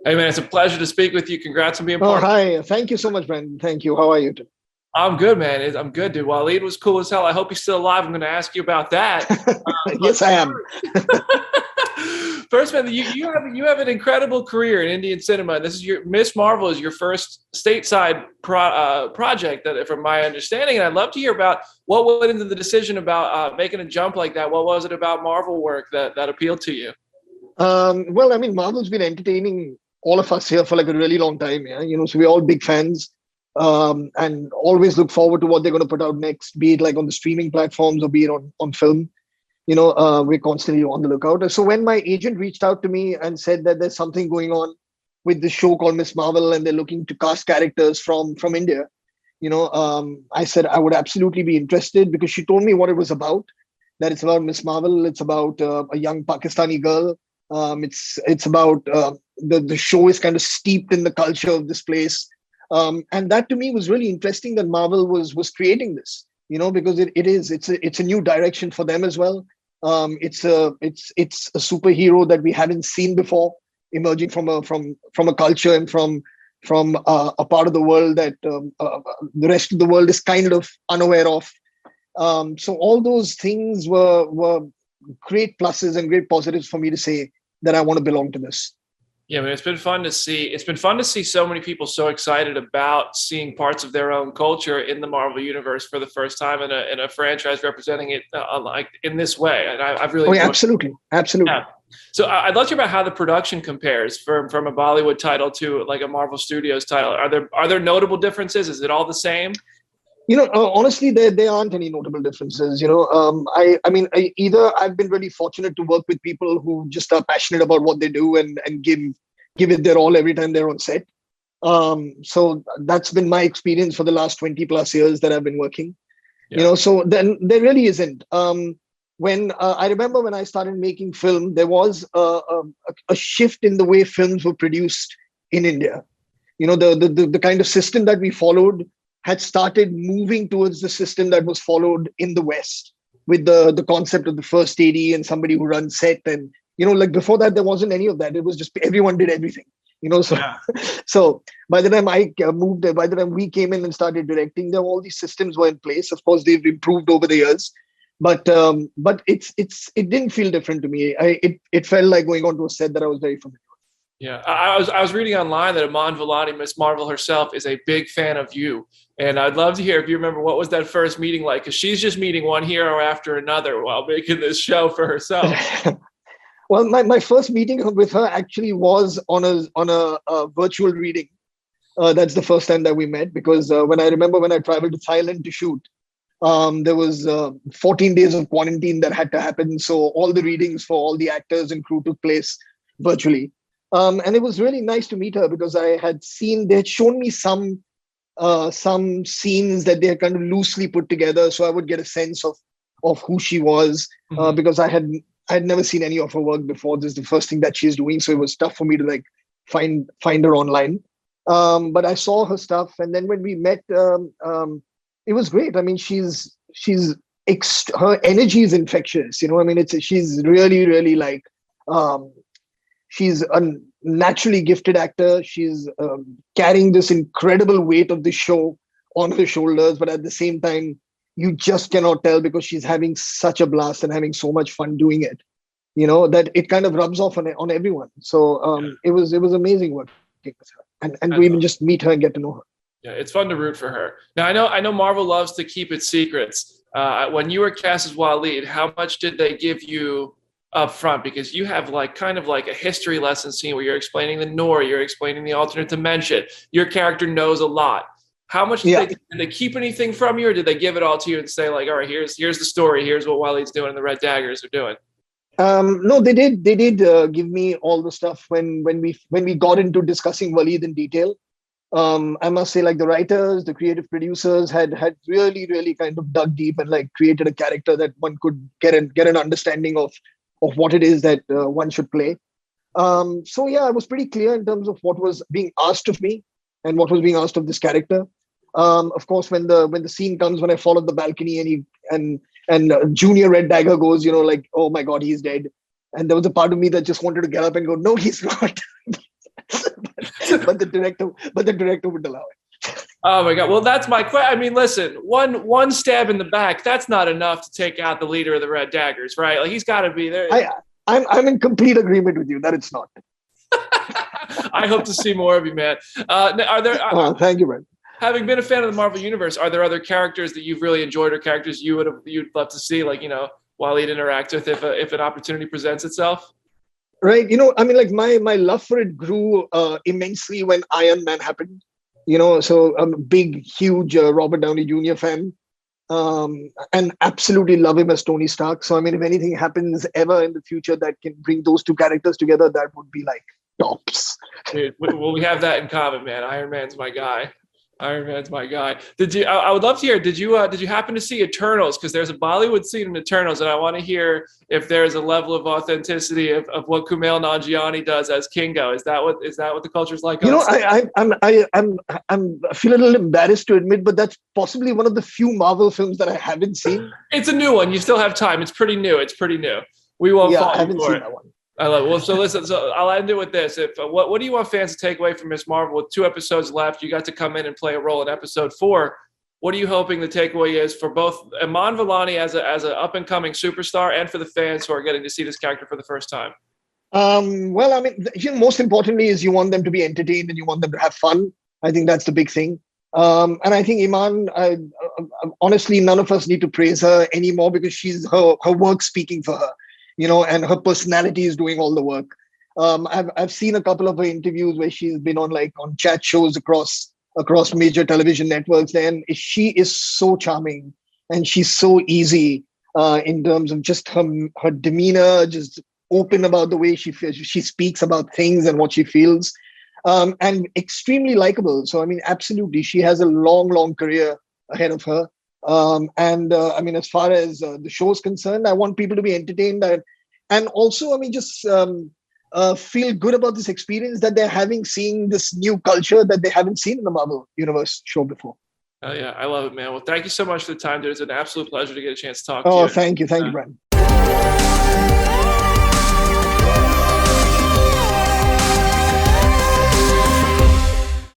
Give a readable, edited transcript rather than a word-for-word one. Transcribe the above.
Hey man, it's a pleasure to speak with you. Congrats on being Oh, part of. hi. Thank you so much, Brandon. Thank you. How are you? I'm good, man. I'm good, dude. Waleed was cool as hell. I hope he's still alive. I'm going to ask you about that. But Yes, I am. first, man, you have an incredible career in Indian cinema. This is your Miss Marvel is your first stateside project, that, from my understanding. And I'd love to hear about what went into the decision about making a jump like that. What was it about Marvel work that appealed to you? Well, I mean, Marvel's been entertaining all of us here for like a really long time. Yeah, so we're all big fans, and always look forward to what they're going to put out next, be it like on the streaming platforms or be it on film. We're constantly on the lookout. So when my agent reached out to me and said that there's something going on with this show called Miss Marvel and they're looking to cast characters from India, I said I would absolutely be interested because she told me what it was about. That it's about Miss Marvel. It's about a young Pakistani girl. It's about the show is kind of steeped in the culture of this place, and that to me was really interesting that Marvel was creating this. Because it's a new direction for them as well. It's a superhero that we haven't seen before, emerging from a culture and from a part of the world that the rest of the world is kind of unaware of. So all those things were great pluses and great positives for me to say that I want to belong to this. Yeah, I mean, it's been fun to see. It's been fun to see so many people so excited about seeing parts of their own culture in the Marvel universe for the first time in a franchise representing it like in this way. And I've really Oh, yeah, enjoyed. absolutely, absolutely. Yeah. So I'd love to hear about how the production compares from a Bollywood title to like a Marvel Studios title. Are there notable differences? Is it all the same? Honestly, there aren't any notable differences. Either I've been really fortunate to work with people who just are passionate about what they do and give it their all every time they're on set. So that's been my experience for the last 20 plus years that I've been working. Yeah. So then there really isn't. When I remember when I started making film, there was a shift in the way films were produced in India. The kind of system that we followed had started moving towards the system that was followed in the West with the concept of the first AD and somebody who runs set. And, like before that, there wasn't any of that. It was just everyone did everything, so, Yeah. so by the time I moved there, by the time we came in and started directing, there all these systems were in place. Of course, they've improved over the years, but it didn't feel different to me. It felt like going onto a set that I was very familiar. Yeah, I was reading online that Iman Vellani, Miss Marvel herself, is a big fan of you, and I'd love to hear if you remember what was that first meeting like, because she's just meeting one hero after another while making this show for herself. Well, my first meeting with her actually was on a virtual reading. That's the first time that we met because when I traveled to Thailand to shoot, there was 14 days of quarantine that had to happen. So all the readings for all the actors and crew took place virtually. And it was really nice to meet her because they had shown me some scenes that they had kind of loosely put together, so I would get a sense of who she was because I had never seen any of her work before. This is the first thing that she's doing, so it was tough for me to like find her online. But I saw her stuff, and then when we met, it was great. I mean, her energy is infectious. I mean, she's really really like. She's a naturally gifted actor. She's carrying this incredible weight of the show on her shoulders, but at the same time, you just cannot tell because she's having such a blast and having so much fun doing it. That it kind of rubs off on everyone. So it was amazing working with her, and to even just meet her and get to know her. Yeah, it's fun to root for her. Now I know Marvel loves to keep its secrets. When you were cast as Waleed, how much did they give you up front? Because you have like kind of like a history lesson scene where you're explaining the Nora, you're explaining the alternate dimension. Your character knows a lot. How much did they keep anything from you, or did they give it all to you and say like, all right, here's the story, here's what Waleed's doing and the Red Daggers are doing? No, they did. They did give me all the stuff when we got into discussing Waleed in detail. I must say, like the writers, the creative producers had really, really kind of dug deep and like created a character that one could get an understanding of what it is that one should play. So yeah, I was pretty clear in terms of what was being asked of me and what was being asked of this character. Of course, when the scene comes when I fall off the balcony and Junior Red Dagger goes, like, oh my God, he's dead. And there was a part of me that just wanted to get up and go, no, he's not. but the director would allow it. Oh my God. Well, that's my question. I mean, listen, one stab in the back, that's not enough to take out the leader of the Red Daggers, right? Like he's got to be there. I'm in complete agreement with you that it's not. I hope to see more of you, man. Are there? Thank you, man. Having been a fan of the Marvel Universe, are there other characters that you've really enjoyed or characters you'd love to see, like, Waleed interact with if an opportunity presents itself? Right. I mean, like my love for it grew immensely when Iron Man happened. So I'm a big, huge Robert Downey Jr. fan, and absolutely love him as Tony Stark. So, I mean, if anything happens ever in the future that can bring those two characters together, that would be like tops. Dude, well, we have that in common, man. Iron Man's my guy. I would love to hear, did you happen to see Eternals? Because there's a Bollywood scene in Eternals, and I want to hear if there's a level of authenticity of what Kumail Nanjiani does as Kingo. Is that what the culture's like? I feel a little embarrassed to admit, but that's possibly one of the few Marvel films that I haven't seen. It's a new one. You still have time. It's pretty new. We won't fall I haven't for seen it. that one. I love it. Well, so listen. So I'll end it with this. What do you want fans to take away from Miss Marvel? With 2 episodes left, you got to come in and play a role in episode 4. What are you hoping the takeaway is for both Iman Vellani as an up and coming superstar, and for the fans who are getting to see this character for the first time? Well, I mean, most importantly is you want them to be entertained and you want them to have fun. I think that's the big thing. And I think Iman, honestly, none of us need to praise her anymore because she's her work speaking for her. And her personality is doing all the work. I've seen a couple of her interviews where she's been on chat shows across major television networks, and she is so charming and she's so easy in terms of just her demeanor, just open about the way she feels. She speaks about things and what she feels, and extremely likable. So I mean, absolutely, she has a long career ahead of her. I mean, as far as the show is concerned, I want people to be entertained and also, I mean, just feel good about this experience that they're having, seeing this new culture that they haven't seen in the Marvel Universe show before. Oh yeah, I love it, man. Well, thank you so much for the time, dude. It's an absolute pleasure to get a chance to talk to you. Oh, thank you, Brandon.